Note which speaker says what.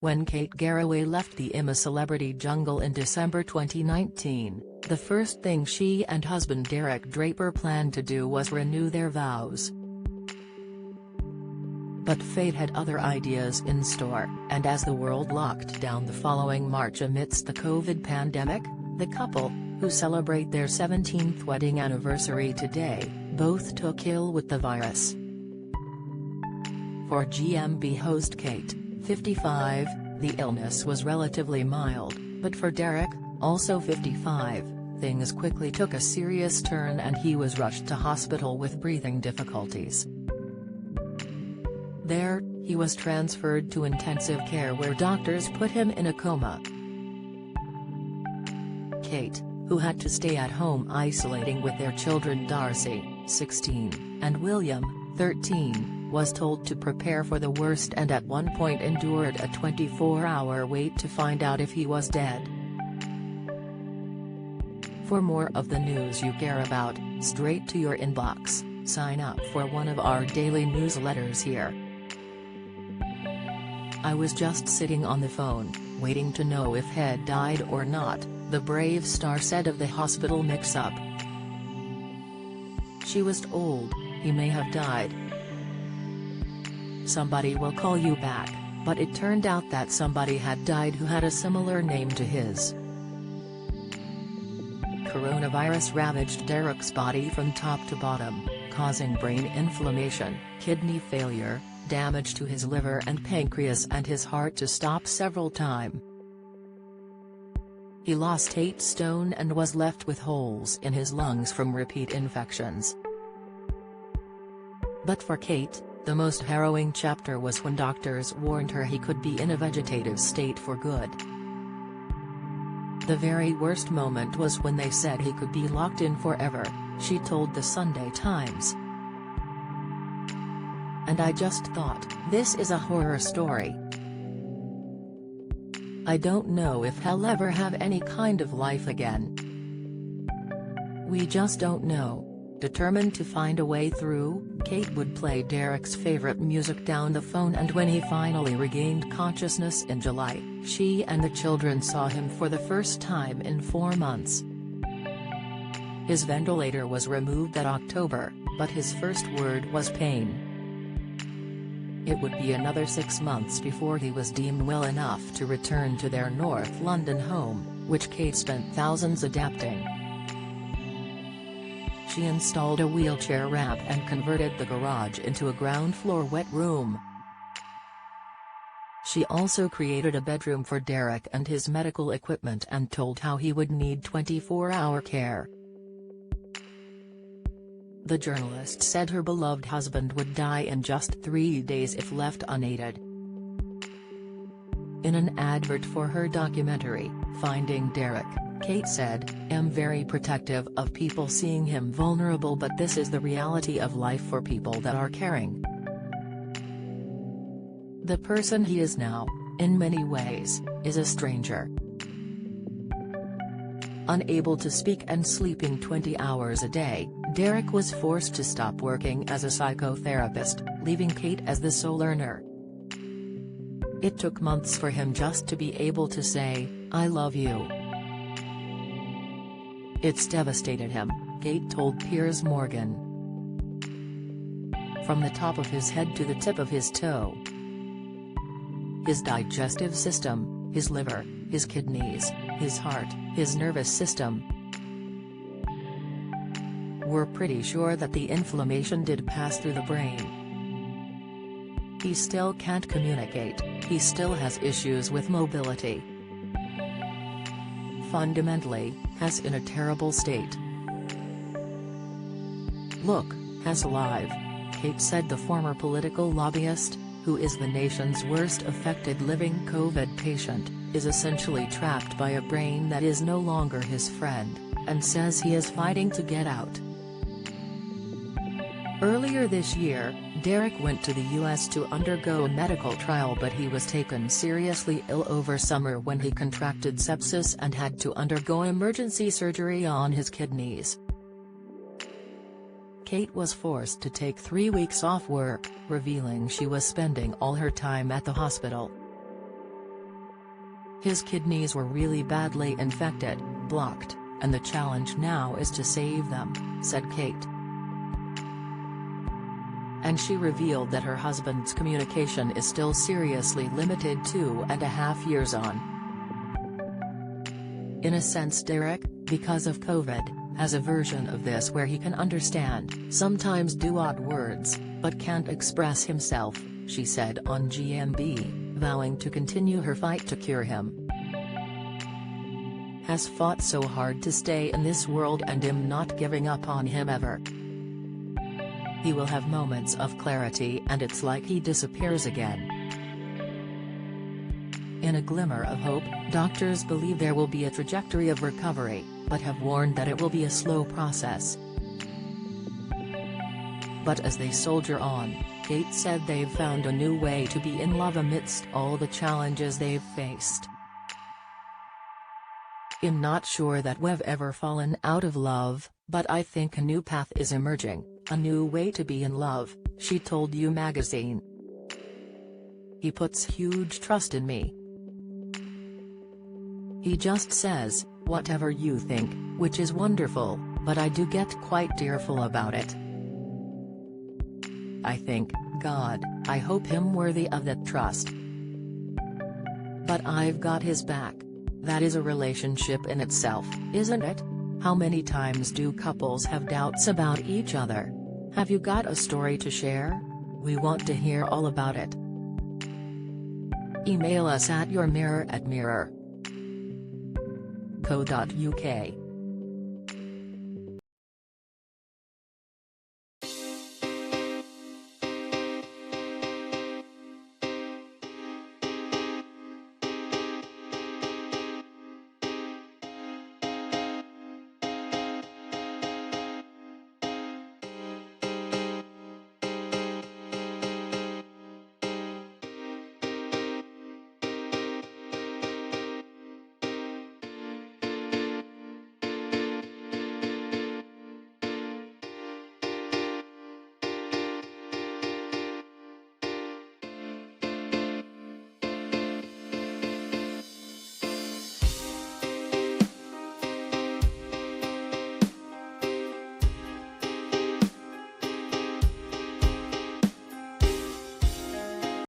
Speaker 1: When Kate Garraway left the IMA celebrity jungle in December 2019, the first thing she and husband Derek Draper planned to do was renew their vows. But fate had other ideas in store, and as the world locked down the following March amidst the COVID pandemic, the couple, who celebrate their 17th wedding anniversary today, both took ill with the virus. For GMB host Kate, 55, the illness was relatively mild, but for Derek, also 55, things quickly took a serious turn and he was rushed to hospital with breathing difficulties. There, he was transferred to intensive care where doctors put him in a coma. Kate, who had to stay at home isolating with their children Darcy, 16, and William, 13, was told to prepare for the worst and at one point endured a 24-hour wait to find out if he was dead. For more of the news you care about, straight to your inbox, sign up for one of our daily newsletters here. I was just sitting on the phone, waiting to know if he'd died or not, the brave star said of the hospital mix-up. She was told, he may have died. Somebody will call you back, but it turned out that somebody had died who had a similar name to his. Coronavirus ravaged Derek's body from top to bottom, causing brain inflammation, kidney failure, damage to his liver and pancreas and his heart to stop several times. He lost 8 stone and was left with holes in his lungs from repeat infections. But for Kate, the most harrowing chapter was when doctors warned her he could be in a vegetative state for good. The very worst moment was when they said he could be locked in forever, she told the Sunday Times. And I just thought, this is a horror story. I don't know if he'll ever have any kind of life again. We just don't know. Determined to find a way through, Kate would play Derek's favorite music down the phone, and when he finally regained consciousness in July, she and the children saw him for the first time in 4 months. His ventilator was removed that October, but his first word was pain. It would be another 6 months before he was deemed well enough to return to their North London home, which Kate spent thousands adapting. She installed a wheelchair ramp and converted the garage into a ground-floor wet room. She also created a bedroom for Derek and his medical equipment and told how he would need 24-hour care. The journalist said her beloved husband would die in just 3 days if left unaided. In an advert for her documentary, Finding Derek, Kate said, "I'm very protective of people seeing him vulnerable, but this is the reality of life for people that are caring. The person he is now, in many ways, is a stranger." Unable to speak and sleeping 20 hours a day, Derek was forced to stop working as a psychotherapist, leaving Kate as the sole earner. It took months for him just to be able to say, "I love you." It's devastated him, Kate told Piers Morgan. From the top of his head to the tip of his toe. His digestive system, his liver, his kidneys, his heart, his nervous system. We're pretty sure that the inflammation did pass through the brain. He still can't communicate, he still has issues with mobility. Fundamentally, Hess in a terrible state. Look, Hess alive, Kate said. The former political lobbyist, who is the nation's worst affected living COVID patient, is essentially trapped by a brain that is no longer his friend, and says he is fighting to get out. Earlier this year, Derek went to the US to undergo a medical trial, but he was taken seriously ill over summer when he contracted sepsis and had to undergo emergency surgery on his kidneys. Kate was forced to take 3 weeks off work, revealing she was spending all her time at the hospital. His kidneys were really badly infected, blocked, and the challenge now is to save them, said Kate. And she revealed that her husband's communication is still seriously limited 2.5 years on. In a sense, Derek, because of COVID, has a version of this where he can understand, sometimes do odd words, but can't express himself, she said on GMB, vowing to continue her fight to cure him. Has fought so hard to stay in this world and I'm not giving up on him ever. He will have moments of clarity and it's like he disappears again. In a glimmer of hope, doctors believe there will be a trajectory of recovery, but have warned that it will be a slow process. But as they soldier on, Kate said they've found a new way to be in love amidst all the challenges they've faced. I'm not sure that we've ever fallen out of love, but I think a new path is emerging, a new way to be in love, she told You magazine. He puts huge trust in me. He just says, whatever you think, which is wonderful, but I do get quite tearful about it. I think, God, I hope him worthy of that trust. But I've got his back. That is a relationship in itself, isn't it? How many times do couples have doubts about each other? Have you got a story to share? We want to hear all about it. Email us at yourmirror@mirror.co.uk.